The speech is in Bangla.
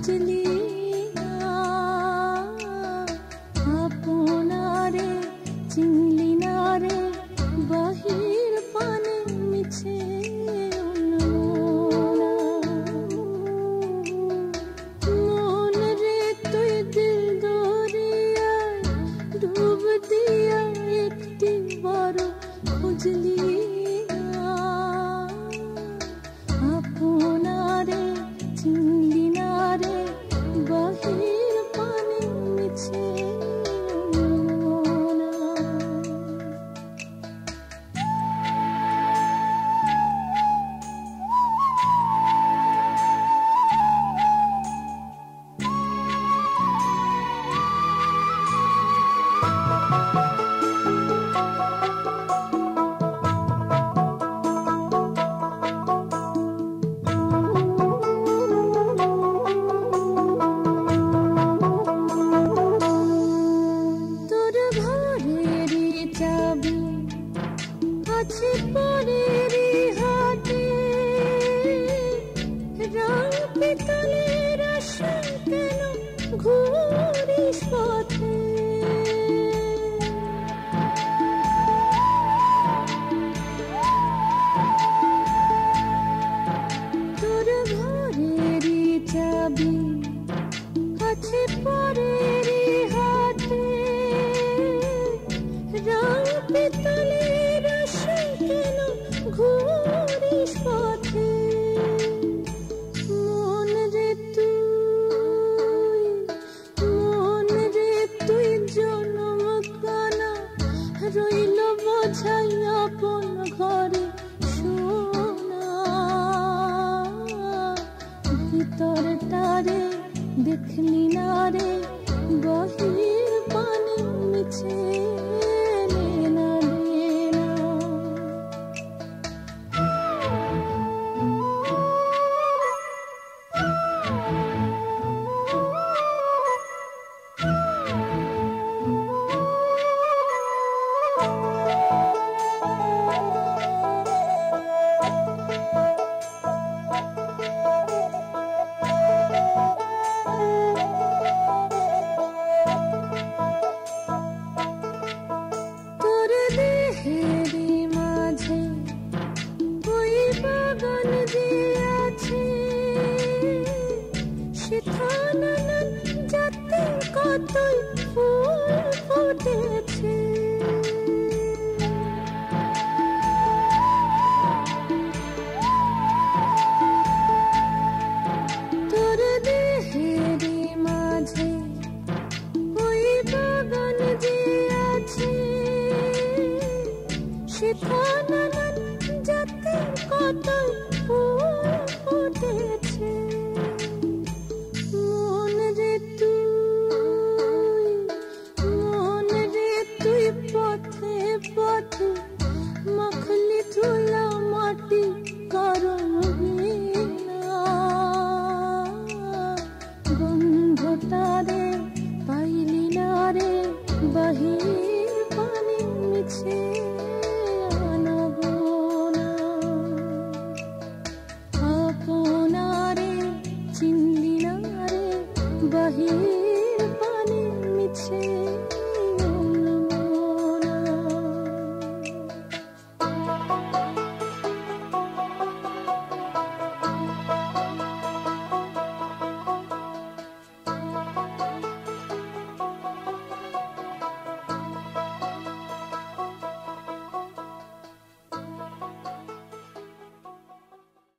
খুঁজলি না, আপনারে চিনলি না রে, বাহির পানে মিছে মন রে তুই দিল দরিয়ায় ডুব দিয়া একটি বড় খুঁজলি না, আপনারে চিনলি না রে, বাহির পানে মিছে আছে পরের হাতে, রং পিতলের আশা কেন ঘুরিস পথে, তোর ঘরেরই চাবি আছে পরের হাতে, রং পিতলের আশা কেন ঘুরিস পথে, মন রে তুই জনম কানা রইল বোঝাই আপন ঘরে সোনা, ভিতর তারে দেখলি না রে, বাহির পানে মিছে কতই ফুল ফুটেছে, তোর দেহের মাঝে ওই বাগান যে আছে, সেথা নানান জাতের কতই ফুল ফুটেছে, মন রে তুই পথে পথে মাখলি ধুলা মাটি কারণ গন্ধটারে পাইলি না রে, বাহির পানে মিছে আনাগোনা, আপনারে চিনলি না রে, বাহির